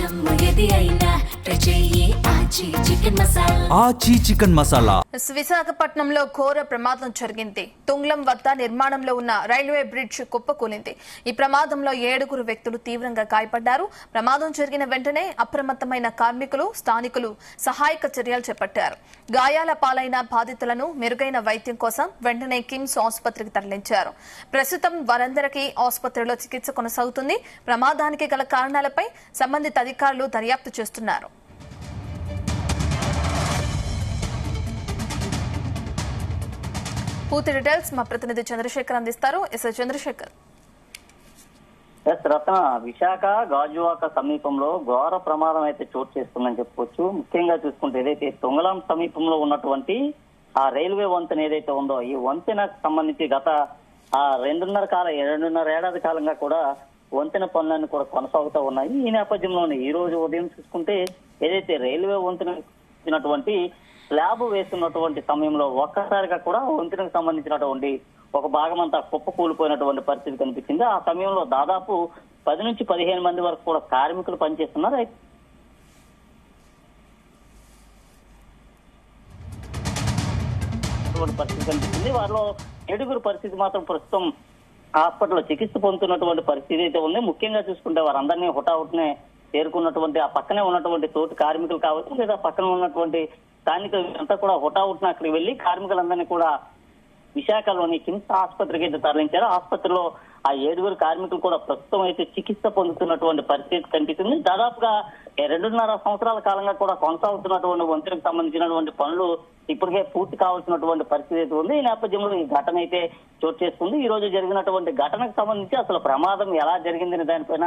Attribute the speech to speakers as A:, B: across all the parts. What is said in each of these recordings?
A: ఆచి చికెన్ మసాలా.
B: విశాఖపట్నంలో ఘోర ప్రమాదం జరిగింది. తుంగ్లం వద్ద నిర్మాణంలో ఉన్న రైల్వే బ్రిడ్జ్ కుప్పకూలింది. ఈ ప్రమాదంలో 7 వ్యక్తులు తీవ్రంగా గాయపడ్డారు. ప్రమాదం జరిగిన వెంటనే అప్రమత్తమైన కార్మికులు, స్థానికులు సహాయక చర్యలు చేపట్టారు. గాయాల పాలైన బాధితులను మెరుగైన వైద్యం కోసం వెంటనే కిమ్స్ ఆసుపత్రికి తరలించారు. ప్రస్తుతం వారందరికీ ఆసుపత్రిలో చికిత్స కొనసాగుతుంది. ప్రమాదానికి గల కారణాలపై సంబంధిత అధికారులు దర్యాప్తు చేస్తున్నారు. పూర్తి డీటెయిల్స్ మా ప్రతినిధి చంద్రశేఖర్ అందిస్తారు. ఎస్ఐ చంద్రశేఖర్.
C: రత్న, విశాఖ గాజువాక సమీపంలో ఘోర ప్రమాదం అయితే చోటు చేసుకుందని చెప్పుకోవచ్చు. ముఖ్యంగా చూసుకుంటే ఏదైతే తొంగలాం సమీపంలో ఉన్నటువంటి ఆ రైల్వే వంతెన ఏదైతే ఉందో, ఈ వంతెనకు సంబంధించి గత 2.5 ఏడాది కాలంగా కూడా వంతెన పనులన్నీ కూడా కొనసాగుతూ ఉన్నాయి. ఈ నేపథ్యంలోనే ఈ రోజు ఉదయం చూసుకుంటే ఏదైతే రైల్వే వంతెనటువంటి స్లాబ్ వేస్తున్నటువంటి సమయంలో ఒక్కసారిగా కూడా వంతెనకు సంబంధించినటువంటి ఒక భాగం అంతా కుప్ప కూలిపోయినటువంటి పరిస్థితి కనిపించింది. ఆ సమయంలో దాదాపు 10 నుంచి 15 మంది వరకు కూడా కార్మికులు పనిచేస్తున్నారు. పరిస్థితి కనిపిస్తుంది. వారిలో 7 పరిస్థితి మాత్రం ప్రస్తుతం హాస్పిటల్లో చికిత్స పొందుతున్నటువంటి పరిస్థితి అయితే ఉంది. ముఖ్యంగా చూసుకుంటే వారందరినీ హుటాహుటినే చేరుకున్నటువంటి ఆ పక్కనే ఉన్నటువంటి తోటి కార్మికులు కావచ్చు, లేదా పక్కన ఉన్నటువంటి స్థానికులు అంతా కూడా హుటాహుటిన అక్కడికి వెళ్లి కార్మికులందరినీ కూడా విశాఖలోని కిమ్స్ ఆసుపత్రికి అయితే తరలించారు. ఆసుపత్రిలో ఆ 7 కార్మికులు కూడా ప్రస్తుతం అయితే చికిత్స పొందుతున్నటువంటి పరిస్థితి కనిపిస్తుంది. దాదాపుగా 2.5 సంవత్సరాల కాలంగా కూడా కొనసాగుతున్నటువంటి వంతెనకు సంబంధించినటువంటి పనులు ఇప్పటికే పూర్తి కావాల్సినటువంటి పరిస్థితి అయితే ఉంది. ఈ నేపథ్యంలో ఈ ఘటన అయితే చోటు చేసుకుంది. ఈ రోజు జరిగినటువంటి ఘటనకు సంబంధించి అసలు ప్రమాదం ఎలా జరిగిందని దానిపైన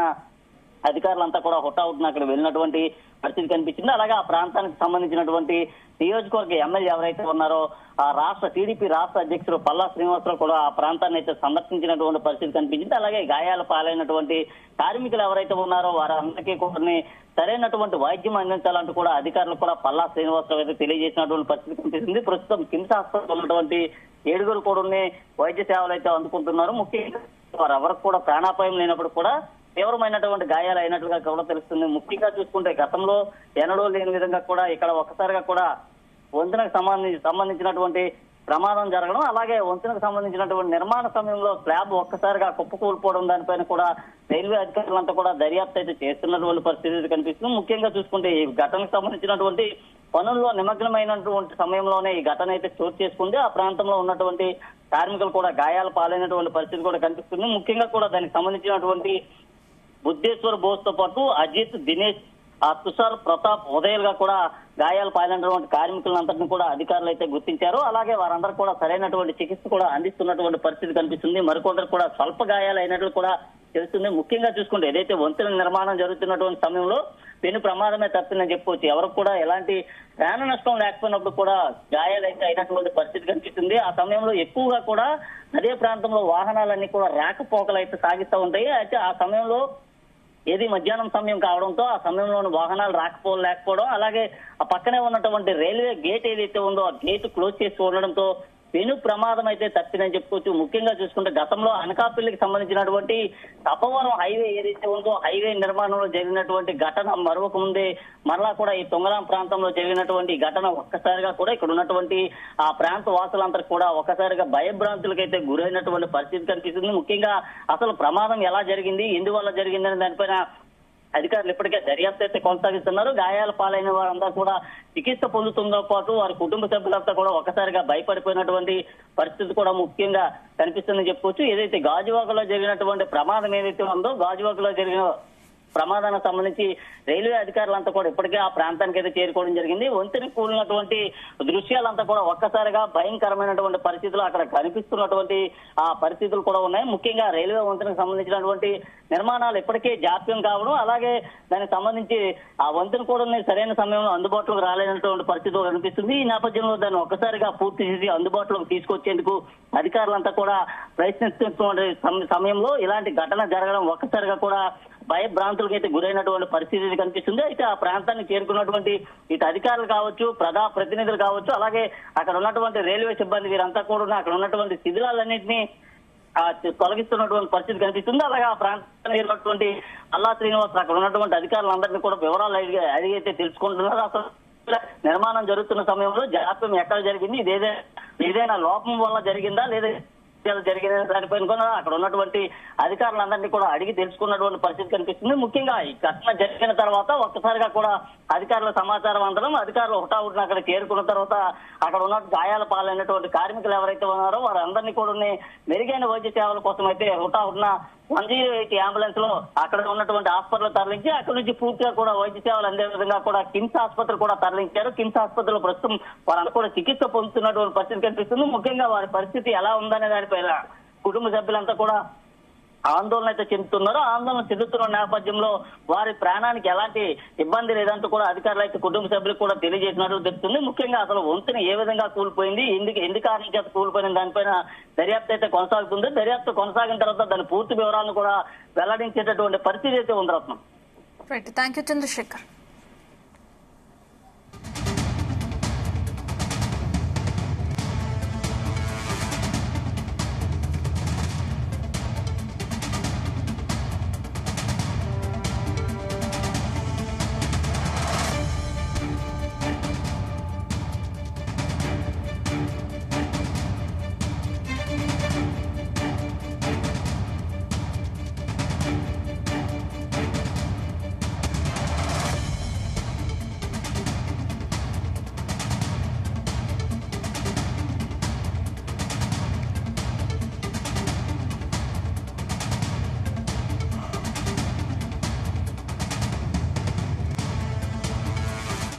C: అధికారులంతా కూడా హుటాహుటిన అక్కడ వెళ్ళినటువంటి పరిస్థితి కనిపించింది. అలాగే ఆ ప్రాంతానికి సంబంధించినటువంటి నియోజకవర్గ ఎమ్మెల్యే ఎవరైతే ఉన్నారో ఆ టీడీపీ రాష్ట్ర అధ్యక్షుడు పల్లా శ్రీనివాసరావు కూడా ఆ ప్రాంతాన్ని అయితే సందర్శించినటువంటి పరిస్థితి కనిపించింది. అలాగే గాయాల పాలైనటువంటి కార్మికులు ఎవరైతే ఉన్నారో వారందరికీ కూడా సరైనటువంటి వైద్యం అందించాలంటూ కూడా అధికారులు కూడా పల్లా శ్రీనివాసరావు అయితే తెలియజేసినటువంటి పరిస్థితి కనిపిస్తుంది. ప్రస్తుతం కిమ్స్ హాస్పిటల్ ఉన్నటువంటి 7 కూడా వైద్య సేవలు అయితే అందుకుంటున్నారు. ముఖ్యంగా వారెవరికి కూడా ప్రాణాపాయం లేనప్పుడు కూడా తీవ్రమైనటువంటి గాయాలు అయినట్లుగా కూడా తెలుస్తుంది. ముఖ్యంగా చూసుకుంటే గతంలో ఎన్నడూ లేని విధంగా కూడా ఇక్కడ ఒక్కసారిగా కూడా వంతెనకు సంబంధించినటువంటి ప్రమాదం జరగడం, అలాగే వంతెనకు సంబంధించినటువంటి నిర్మాణ సమయంలో స్లాబ్ ఒక్కసారిగా కుప్పకూలిపోవడం, దానిపైన కూడా రైల్వే అధికారులంతా కూడా దర్యాప్తు అయితే చేస్తున్నటువంటి పరిస్థితి కనిపిస్తుంది. ముఖ్యంగా చూసుకుంటే ఈ ఘటనకు సంబంధించినటువంటి పనుల్లో నిమగ్నమైనటువంటి సమయంలోనే ఈ ఘటన అయితే చోటు చేసుకుంది. ఆ ప్రాంతంలో ఉన్నటువంటి కార్మికులు కూడా గాయాల పాలైనటువంటి పరిస్థితి కూడా కనిపిస్తుంది. ముఖ్యంగా కూడా దానికి సంబంధించినటువంటి బుద్ధేశ్వర్ బోస్ తో పాటు అజిత్, దినేష్, తుషార్, ప్రతాప్, ఉదయలుగా కూడా గాయాలు పాలైనటువంటి కార్మికులందరినీ కూడా అధికారులు అయితే గుర్తించారు. అలాగే వారందరూ కూడా సరైనటువంటి చికిత్స కూడా అందిస్తున్నటువంటి పరిస్థితి కనిపిస్తుంది. మరికొందరు కూడా స్వల్ప గాయాలు అయినట్లు కూడా తెలుస్తుంది. ముఖ్యంగా చూసుకుంటే ఏదైతే వంతెన నిర్మాణం జరుగుతున్నటువంటి సమయంలో పెను ప్రమాదమే తప్పిందని చెప్పుకోవచ్చు. ఎవరికి కూడా ఎలాంటి ప్రాణ నష్టం లేకపోయినప్పుడు కూడా గాయాలు అయితే అయినటువంటి పరిస్థితి కనిపిస్తుంది. ఆ సమయంలో ఎక్కువగా కూడా అదే ప్రాంతంలో వాహనాలన్నీ కూడా రాకపోకలు అయితే సాగిస్తూ ఉంటాయి. అయితే ఆ సమయంలో ఏది మధ్యాహ్నం సమయం కావడంతో ఆ సమయంలో వాహనాలు లేకపోవడం, అలాగే ఆ పక్కనే ఉన్నటువంటి రైల్వే గేట్ ఏదైతే ఉందో ఆ గేట్ క్లోజ్ చేసి ఉండడంతో పెను ప్రమాదం అయితే తప్పిందని చెప్పుకోవచ్చు. ముఖ్యంగా చూసుకుంటే గతంలో అనకాపల్లికి సంబంధించినటువంటి తపవరం హైవే ఏదైతే ఉందో హైవే నిర్మాణంలో జరిగినటువంటి ఘటన మరొక ముందే మరలా కూడా ఈ తొంగలాం ప్రాంతంలో జరిగినటువంటి ఘటన ఒక్కసారిగా కూడా ఇక్కడ ఉన్నటువంటి ఆ ప్రాంత వాసులందరూ కూడా ఒక్కసారిగా భయభ్రాంతులకైతే గురైనటువంటి పరిస్థితి కనిపిస్తుంది. ముఖ్యంగా అసలు ప్రమాదం ఎలా జరిగింది, ఎందువల్ల జరిగిందని దానిపైన అధికారులు ఇప్పటికే దర్యాప్తు అయితే కొనసాగిస్తున్నారు. గాయాల పాలైన వారందరూ కూడా చికిత్స పొందుతుందో పాటు వారి కుటుంబ సభ్యులంతా కూడా ఒక్కసారిగా భయపడిపోయినటువంటి పరిస్థితి కూడా ముఖ్యంగా కనిపిస్తుందని చెప్పుకోవచ్చు. ఏదైతే గాజువాకలో జరిగినటువంటి ప్రమాదం ఏదైతే ఉందో గాజువాకలో జరిగిన ప్రమాదానికి సంబంధించి రైల్వే అధికారులంతా కూడా ఇప్పటికే ఆ ప్రాంతానికి అయితే చేరుకోవడం జరిగింది. వంతెన కూలినటువంటి దృశ్యాలంతా కూడా ఒక్కసారిగా భయంకరమైనటువంటి పరిస్థితులు అక్కడ కనిపిస్తున్నటువంటి ఆ పరిస్థితులు కూడా ఉన్నాయి. ముఖ్యంగా రైల్వే వంతెనకు సంబంధించినటువంటి నిర్మాణాలు ఇప్పటికే జాప్యం కావడం, అలాగే దానికి సంబంధించి ఆ వంతెన కూడా సరైన సమయంలో అందుబాటులోకి రాలేనటువంటి పరిస్థితులు కనిపిస్తుంది. ఈ నేపథ్యంలో దాన్ని ఒక్కసారిగా పూర్తి చేసి అందుబాటులోకి తీసుకొచ్చేందుకు అధికారులంతా కూడా ప్రయత్నిస్తున్నటువంటి సమయంలో ఇలాంటి ఘటన జరగడం ఒక్కసారిగా కూడా భయభ్రాంతులకు అయితే గురైనటువంటి పరిస్థితి కనిపిస్తుంది. అయితే ఆ ప్రాంతానికి చేరుకున్నటువంటి ఇటు అధికారులు కావచ్చు, ప్రతినిధులు కావచ్చు, అలాగే అక్కడ ఉన్నటువంటి రైల్వే సిబ్బంది వీరంతా కూడా అక్కడ ఉన్నటువంటి శిథిలాలన్నింటినీ తొలగిస్తున్నటువంటి పరిస్థితి కనిపిస్తుంది. అలాగే ఆ ప్రాంతానికి అల్లా శ్రీనివాస్ అక్కడ ఉన్నటువంటి అధికారులందరినీ కూడా వివరాలు అడిగైతే తెలుసుకుంటున్నారు. అసలు నిర్మాణం జరుగుతున్న సమయంలో జాప్యం ఎక్కడ జరిగింది, ఏదైనా లోపం వల్ల జరిగిందా లేదా జరిగిన దానిపైన కూడా అక్కడ ఉన్నటువంటి అధికారులందరినీ కూడా అడిగి తెలుసుకున్నటువంటి పరిస్థితి కనిపిస్తుంది. ముఖ్యంగా ఈ ఘటన జరిగిన తర్వాత ఒక్కసారిగా కూడా అధికారుల సమాచారం అందడం, అధికారులు హుటాహుటిన అక్కడ చేరుకున్న తర్వాత అక్కడ ఉన్న గాయాల పాలైనటువంటి కార్మికులు ఎవరైతే ఉన్నారో వారందరినీ కూడా మెరుగైన వైద్య సేవల కోసం అయితే హుటాహుటిన 108 అంబులెన్స్ లో అక్కడ ఉన్నటువంటి హాస్పిటల్ తరలించి అక్కడ నుంచి పూర్తిగా కూడా వైద్య సేవలు అందే విధంగా కూడా కిమ్స్ ఆసుపత్రి కూడా తరలించారు. కిమ్స్ ఆసుపత్రిలో ప్రస్తుతం వారందరూ కూడా చికిత్స పొందుతున్నటువంటి పరిస్థితి కనిపిస్తుంది. ముఖ్యంగా వారి పరిస్థితి ఎలా ఉందనే దానిపైన కుటుంబ సభ్యులంతా కూడా ఆందోళన అయితే చెందుతున్నారు. ఆందోళన చెందుతున్న నేపథ్యంలో వారి ప్రాణానికి ఎలాంటి ఇబ్బంది లేదంటూ కూడా అధికారులు అయితే కుటుంబ సభ్యులకు కూడా తెలియజేసినట్లు తెలుస్తుంది. ముఖ్యంగా అసలు వంతుని ఏ విధంగా కూలిపోయింది, ఎందుకు కారణం చేత కూలిపోయిన దానిపైన దర్యాప్తు అయితే కొనసాగుతుంది. దర్యాప్తు కొనసాగిన తర్వాత దాని పూర్తి వివరాలను కూడా వెల్లడించేటటువంటి పరిస్థితి అయితే ఉంది రత్నం.
B: Thank you Chandrasekhar.